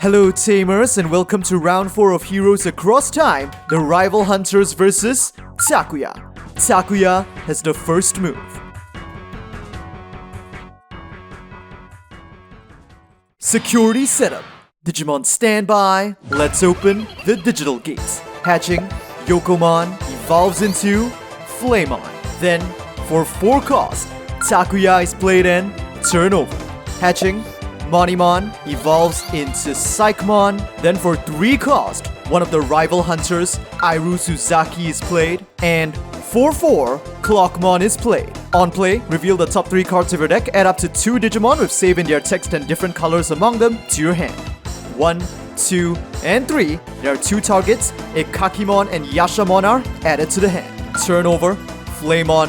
Hello Tamers, and welcome to round 4 of Heroes Across Time, the rival hunters versus Takuya. Takuya has the first move. Security setup. Digimon standby. Let's open the digital gates. Hatching, Yokomon evolves into Flamon. Then, for 4 cost, Takuya is played and turn over. Hatching, Monimon evolves into Psychmon. Then for 3 cost, one of the rival hunters, Airu Suzaki, is played. And for 4, Clockmon is played. On play, reveal the top 3 cards of your deck, add up to 2 Digimon with save in their text and different colors among them to your hand. 1, 2, and 3, there are 2 targets, Ikakimon and Yashamon are added to the hand. Turn over, Flamon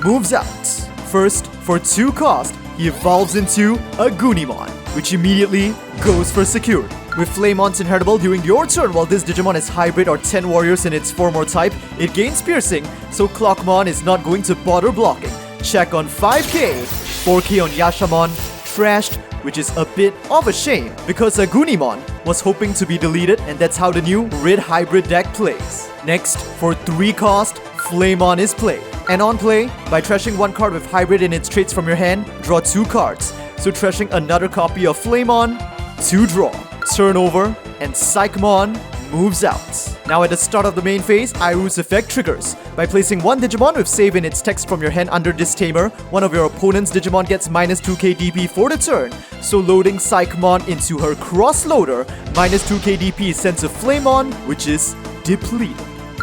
moves out. First, for 2 cost, he evolves into a Gunimon, which immediately goes for security. With Flamon's inheritable during your turn, while this Digimon is hybrid or 10 warriors in its form or type, it gains piercing, so Clockmon is not going to bother blocking. Check on 5k, 4k on Yashamon, trashed, which is a bit of a shame, because a Gunimon was hoping to be deleted, and that's how the new Rid hybrid deck plays. Next, for 3 cost, Flamon is played. And on play, by trashing 1 card with hybrid in its traits from your hand, draw 2 cards. So trashing another copy of Flamon to draw. Turn over, and Psychmon moves out. Now at the start of the main phase, Airu's effect triggers. By placing 1 Digimon with save in its text from your hand under this tamer, one of your opponent's Digimon gets minus 2k DP for the turn. So loading Psychmon into her cross-loader, minus 2k DP is sent to Flamon, which is depleted.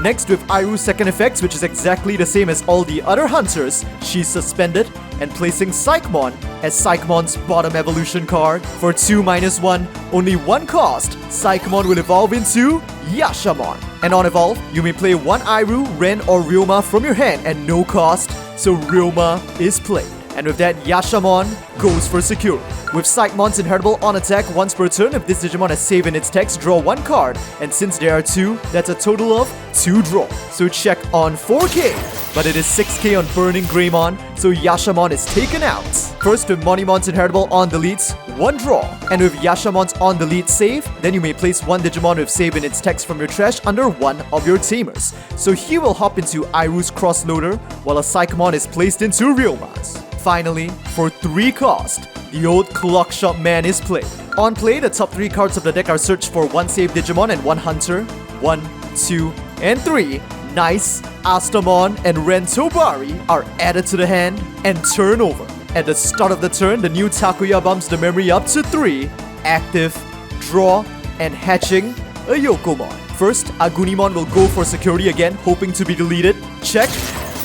Next, with Airu's second effect, which is exactly the same as all the other hunters, she's suspended, and placing Psychmon as Psychmon's bottom evolution card. For 2 minus 1, only 1 cost, Psychmon will evolve into Yashamon. And on evolve, you may play 1 Airu, Ren, or Ryoma from your hand at no cost, so Ryoma is played. And with that, Yashamon goes for security. With Psychmon's inheritable on attack once per turn, if this Digimon has save in its text, draw 1 card. And since there are 2, that's a total of 2 draw. So check on 4k, but it is 6k on Burning Greymon, so Yashamon is taken out. First, with Monimon's inheritable on deletes, 1 draw. And with Yashamon's on delete save, then you may place 1 Digimon with save in its text from your trash under 1 of your tamers. So he will hop into Airu's cross-loader, while a Psychmon is placed into Ryoma's. Finally, for 3 cost, the old Clock Shop Man is played. On play, the top 3 cards of the deck are searched for 1 save Digimon and 1 hunter. 1, 2, and 3. Nice, Astamon and Ren Tobari are added to the hand and turn over. At the start of the turn, the new Takuya bumps the memory up to 3. Active, draw, and hatching a Yokomon. First, a Gunimon will go for security again, hoping to be deleted. Check.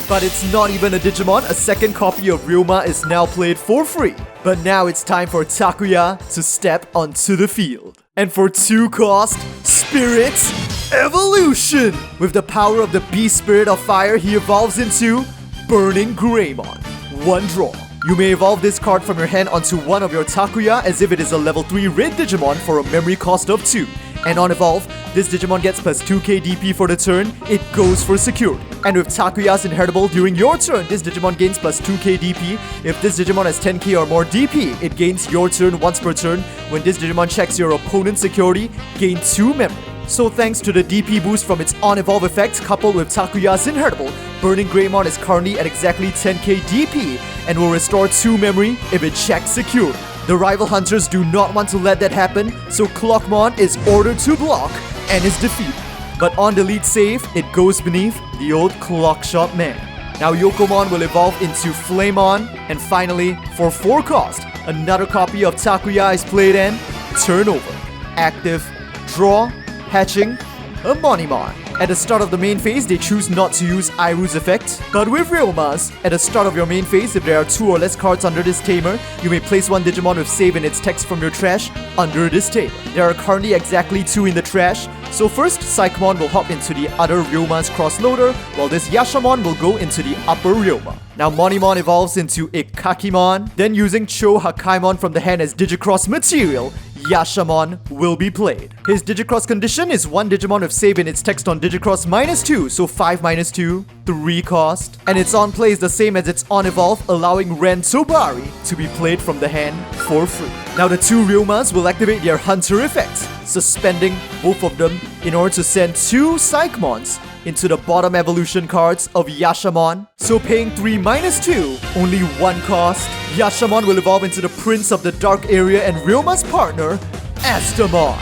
But it's not even a Digimon. A second copy of Ryoma is now played for free. But now it's time for Takuya to step onto the field. And for 2 cost, Spirit Evolution! With the power of the Beast Spirit of Fire, he evolves into Burning Greymon. 1 draw. You may evolve this card from your hand onto one of your Takuya as if it is a level 3 Rid Digimon for a memory cost of 2. And on evolve, this Digimon gets plus 2k DP for the turn, it goes for security. And with Takuya's inheritable during your turn, this Digimon gains plus 2k DP. If this Digimon has 10k or more DP, it gains your turn once per turn. When this Digimon checks your opponent's security, gain 2 memory. So thanks to the DP boost from its on-evolve effect coupled with Takuya's inheritable, Burning Greymon is currently at exactly 10k DP and will restore 2 memory if it checks security. The rival hunters do not want to let that happen, so Clockmon is ordered to block and is defeated. But on delete save, it goes beneath the old Clock Shop Man. Now Yokomon will evolve into Flamon, and finally, for 4 cost, another copy of Takuya is played and turn over. Active, draw, hatching a Monimon. At the start of the main phase, they choose not to use Airu's effect. But with Ryoma's, at the start of your main phase, if there are 2 or less cards under this tamer, you may place 1 Digimon with save in its text from your trash under this tamer. There are currently exactly 2 in the trash, so first, Psychmon will hop into the other Ryoma's cross-loader, while this Yashamon will go into the upper Ryoma. Now Monimon evolves into Ikakimon, then using Cho Hakaimon from the hand as Digicross material, Yashamon will be played. His Digicross condition is 1 Digimon with save in its text on Digicross minus 2, so 5 minus 2, 3 cost. And its on play is the same as its on evolve, allowing Ren Tobari to be played from the hand for free. Now the 2 Ryomas will activate their Hunter effect. suspending both of them in order to send 2 Psychmons into the bottom evolution cards of Yashamon. So paying 3 minus 2, only 1 cost, Yashamon will evolve into the Prince of the Dark Area and Ryoma's partner, Astamon.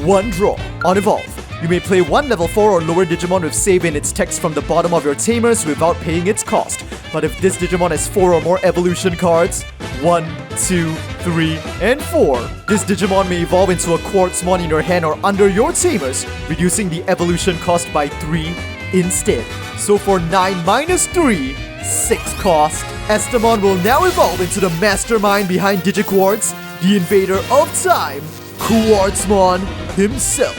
1 draw. On evolve, you may play 1 level 4 or lower Digimon with save in its text from the bottom of your Tamers without paying its cost. But if this Digimon has 4 or more evolution cards, 1, 2, 3, and 4, this Digimon may evolve into a Quartzmon in your hand or under your Tamers, reducing the evolution cost by 3 instead. So for 9 minus 3, 6 cost, Astamon will now evolve into the mastermind behind Digiquartz, the invader of time, Quartzmon himself.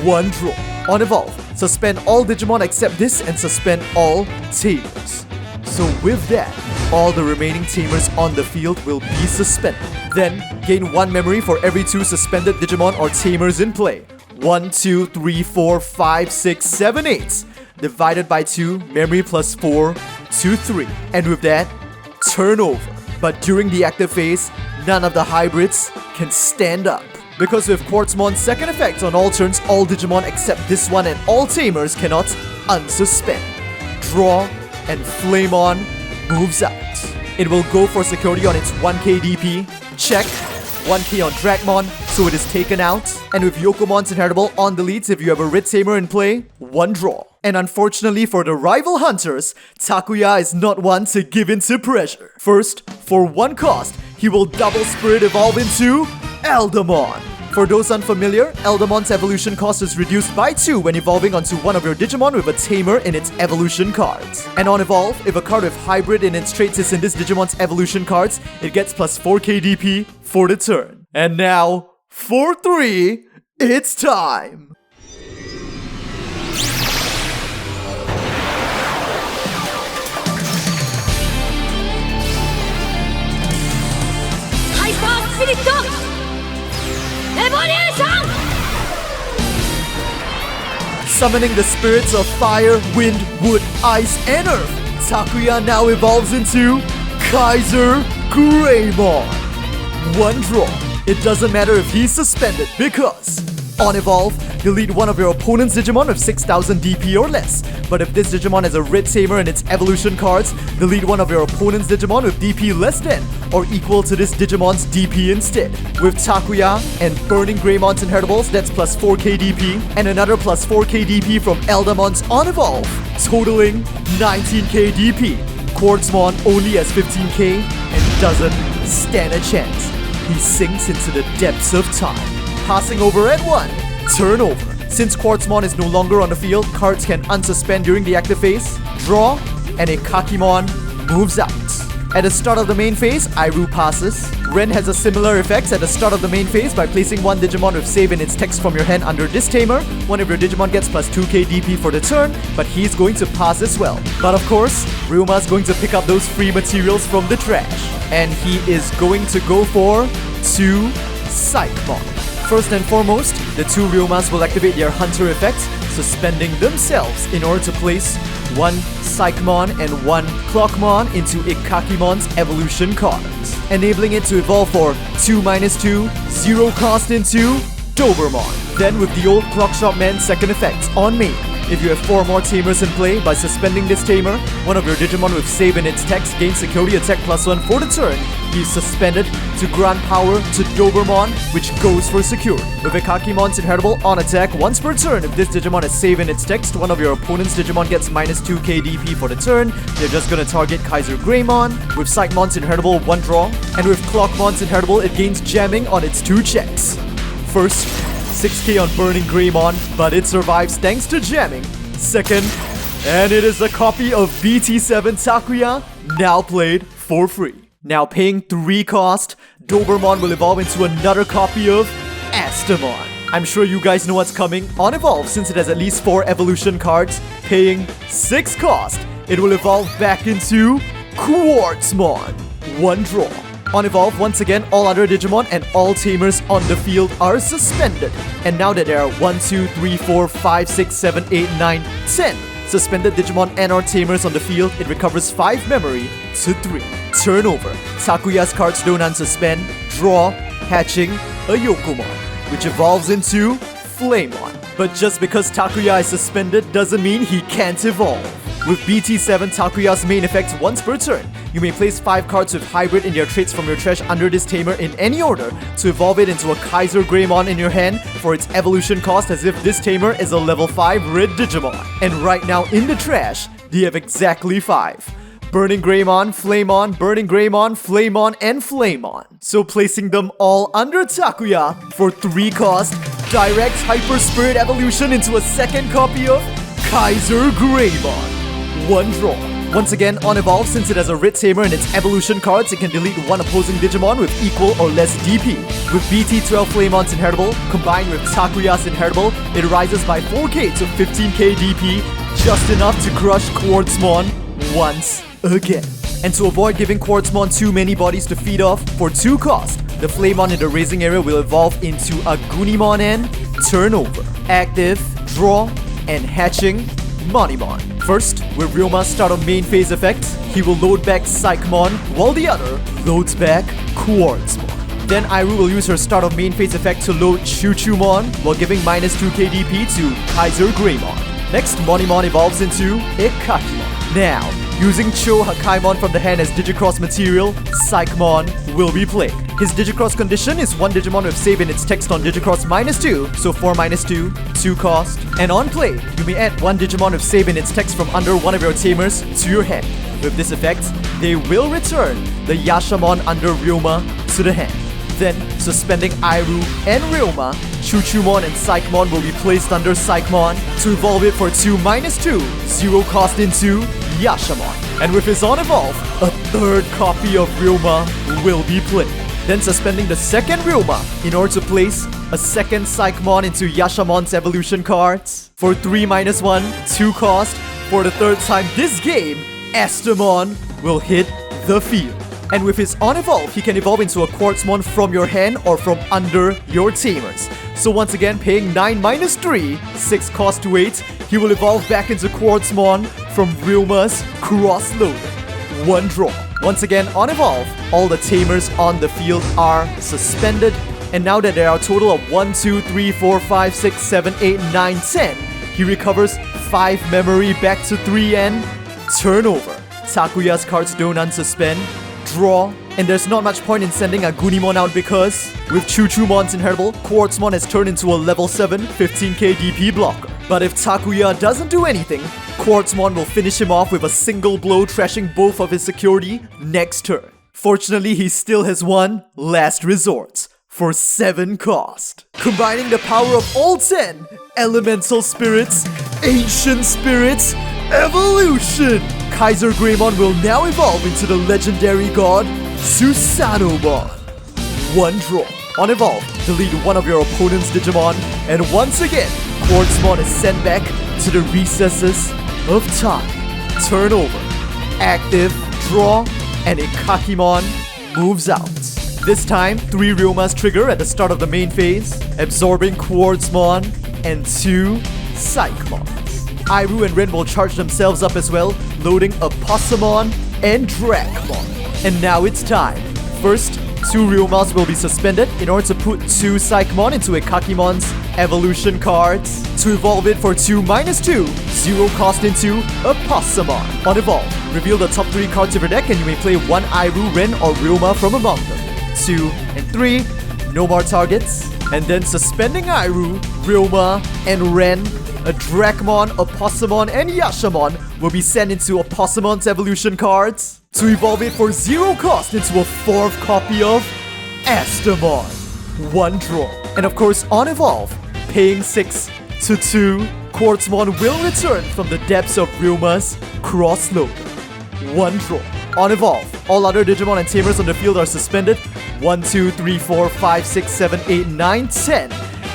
1 draw. On evolve, suspend all Digimon except this and suspend all Tamers. So with that, all the remaining Tamers on the field will be suspended. Then, gain 1 memory for every 2 suspended Digimon or Tamers in play. 1, 2, 3, 4, 5, 6, 7, 8. Divided by 2, memory plus 4, 2, 3. And with that, turn over. But during the active phase, none of the hybrids can stand up. Because with Quartzmon's second effect on all turns, all Digimon except this one and all Tamers cannot unsuspend. Draw, and Flamon moves out. It will go for security on its 1k DP. Check. 1k on Dragmon, so it is taken out. And with Yokomon's inheritable on delete if you have a Red Tamer in play, 1 draw. And unfortunately for the rival hunters, Takuya is not one to give in to pressure. First, for 1 cost, he will double spirit evolve into Eldamon. For those unfamiliar, Eldamon's evolution cost is reduced by 2 when evolving onto one of your Digimon with a Tamer in its evolution cards. And on evolve, if a card with hybrid in its traits is in this Digimon's evolution cards, it gets plus 4k DP for the turn. And now, for 3, it's time! Hyper Spirit! Evolution! Summoning the spirits of fire, wind, wood, ice, and earth, Takuya now evolves into KaiserGreymon. 1 draw. It doesn't matter if he's suspended because on evolve, delete one of your opponent's Digimon with 6000 DP or less. But if this Digimon has a Red Tamer in its evolution cards, delete one of your opponent's Digimon with DP less than or equal to this Digimon's DP instead. With Takuya and Burning Greymon's inheritables, that's plus 4k DP, and another plus 4k DP from Eldamon's on evolve, totaling 19k DP. Quartzmon only has 15k and doesn't stand a chance. He sinks into the depths of time. Passing over at 1, turn over. Since Quartzmon is no longer on the field, cards can unsuspend during the active phase, draw, and a Kakimon moves out. At the start of the main phase, Airu passes. Ren has a similar effect at the start of the main phase by placing 1 Digimon with save in its text from your hand under this Tamer. One of your Digimon gets plus 2k DP for the turn, but he's going to pass as well. But of course, Ryuma's going to pick up those free materials from the trash. And he is going to go for 2 Psychmon. First and foremost, the 2 Ryumas will activate their Hunter effect, suspending themselves in order to place 1 Psychmon and 1 Clockmon into Ikakimon's evolution cards, enabling it to evolve for 2 minus 2, 0 cost into Dobermon. Then with the old Clockshopman's second effect on main, if you have 4 more Tamers in play, by suspending this Tamer, one of your Digimon with save in its text gains security attack plus 1 for the turn. He's suspended to grant power to Dobermon, which goes for security. With Ikakimon's inheritable on attack once per turn, if this Digimon has save in its text, one of your opponent's Digimon gets minus 2k DP for the turn. They're just gonna target KaiserGreymon. With Psychmon's inheritable, 1 draw. And with Clockmon's inheritable, it gains jamming on its 2 checks. First, 6k on Burning Greymon, but it survives thanks to jamming. Second, and it is a copy of BT-12 Takuya, now played for free. Now paying 3 cost, Dobermon will evolve into another copy of Astamon. I'm sure you guys know what's coming. On evolve, since it has at least 4 evolution cards, paying 6 cost, it will evolve back into Quartzmon. 1 draw. On evolve, once again, all other Digimon and all Tamers on the field are suspended. And now that there are 1, 2, 3, 4, 5, 6, 7, 8, 9, 10 suspended Digimon and or Tamers on the field, it recovers 5 memory to 3. Turn over. Takuya's cards don't unsuspend. Draw, hatching a Yokomon. which evolves into Flamon. But just because Takuya is suspended doesn't mean he can't evolve. With BT-7, Takuya's main effect once per turn, you may place 5 cards with hybrid in their traits from your trash under this tamer in any order to evolve it into a KaiserGreymon in your hand for its evolution cost, as if this tamer is a level 5 red Digimon. And right now in the trash, they have exactly 5. Burning Greymon, Flamon, Burning Greymon, Flamon, and Flamon. So placing them all under Takuya for 3 cost, direct Hyper Spirit evolution into a second copy of KaiserGreymon. 1 draw. Once again, on evolve, since it has a red tamer in its evolution cards, it can delete 1 opposing Digimon with equal or less DP. With BT-12 Flamon's inheritable, combined with Takuya's inheritable, it rises by 4k to 15k DP, just enough to crush Quartzmon once again. And to avoid giving Quartzmon too many bodies to feed off, for 2 cost, the Flamon in the raising area will evolve into a Gunimon and Turnover. Active, Draw, and Hatching Monimon. First, with Ryuma's start of main phase effect, he will load back Psychmon, while the other loads back Quartzmon. Then Iru will use her start of main phase effect to load Chuchumon, while giving minus 2k DP to KaiserGreymon. Next, Monimon evolves into Ikakimon. Now, using Cho Hakaimon from the hand as Digicross material, Psychmon will be played. His Digicross condition is 1 Digimon with save in its text on Digicross -2, so 4 -2, 2 cost. And on play, you may add 1 Digimon with save in its text from under one of your tamers to your hand. With this effect, they will return the Yashamon under Ryuma to the hand. Then, suspending Iru and Ryuma, Chuchumon and Psychmon will be placed under Psychmon to evolve it for 2 -2, 0 cost into Yashamon. And with his on evolve, a 3rd copy of Ryuma will be played. Then suspending the second Ryuma in order to place a second Psychmon into Yashamon's evolution cards. For 3 -1, 2 cost, for the 3rd time this game, Astamon will hit the field. And with his on evolve, he can evolve into a Quartzmon from your hand or from under your tamers. So once again, paying 9 -3, 6 cost to 8, he will evolve back into Quartzmon from Ryuma's cross-loaded. 1 draw. Once again, on evolve, all the tamers on the field are suspended. And now that there are a total of 1, 2, 3, 4, 5, 6, 7, 8, 9, 10, he recovers 5 memory back to 3 and Turnover. Takuya's cards don't unsuspend. Draw. And there's not much point in sending a Gunimon out because with Chuchumon's inheritable, Quartzmon has turned into a level 7 15k DP blocker. But if Takuya doesn't do anything, Quartzmon will finish him off with a single blow, trashing both of his security next turn. Fortunately, he still has one last resort for 7 cost. Combining the power of all 10 elemental spirits, ancient spirits, evolution! KaiserGreymon will now evolve into the legendary god Susanomon. 1 draw. On evolve, delete one of your opponent's Digimon, and once again, Quartzmon is sent back to the recesses of time. Turnover. Active, draw, and Ikakimon moves out. This time, 3 Ryumas trigger at the start of the main phase, absorbing Quartzmon and 2 Psychmons. Iru and Ren will charge themselves up as well, loading Opossumon and Dracmon. And now it's time. First, 2 Ryumas will be suspended in order to put 2 Psychmon into Ikakimon's evolution cards to evolve it for 2 -2, 0 cost into Opossumon. On evolve, reveal the top 3 cards of your deck and you may play 1 Iru, Ren, or Ryuma from among them. 2 and 3, no more targets. And then suspending Iru, Ryuma, and Ren, a Dracmon, Opossumon, and Yashamon will be sent into Opossumon's evolution cards to evolve it for 0 cost into a 4th copy of Astamon. 1 draw. And of course, on evolve, paying 6 to 2, Quartzmon will return from the depths of Ryuma's cross-load. 1 draw. On evolve, all other Digimon and Tamers on the field are suspended. 1, 2, 3, 4, 5, 6, 7, 8, 9, 10.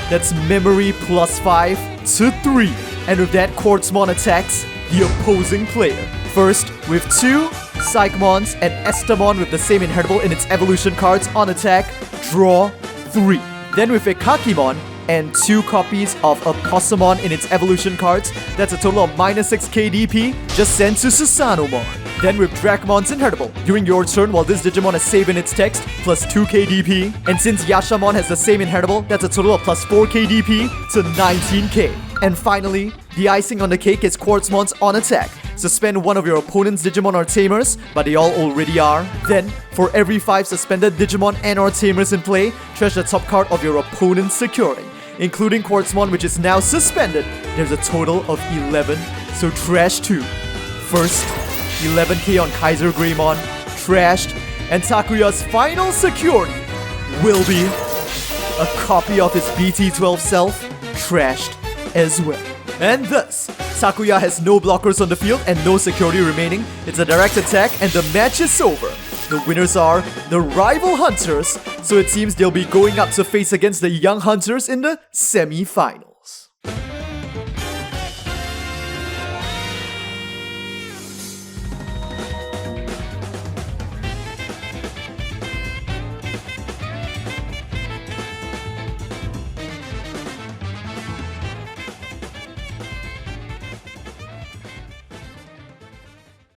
That's memory plus 5 to 3. And with that, Quartzmon attacks the opposing player. First, with 2 Psychmons and Estamon with the same inheritable in its evolution cards on attack, draw 3. Then with Ikakimon and 2 copies of Opossumon in its evolution cards, that's a total of -6 KDP, just sent to Susanomon. Then with Dracmon's Inheritable, during your turn while this Digimon is saving its text, plus 2k DP. And since Yashamon has the same Inheritable, that's a total of plus 4k DP to 19k. And finally, the icing on the cake is Quartzmon's On Attack. Suspend one of your opponent's Digimon or Tamers, but they all already are. Then, for every 5 suspended Digimon and or Tamers in play, trash the top card of your opponent's security. Including Quartzmon, which is now suspended, there's a total of 11, so trash 2. First, 11k on KaiserGreymon, trashed, and Takuya's final security will be a copy of his BT-12 self, trashed as well. And thus, Takuya has no blockers on the field and no security remaining. It's a direct attack and the match is over. The winners are the rival Hunters, so it seems they'll be going up to face against the Young Hunters in the semi-final.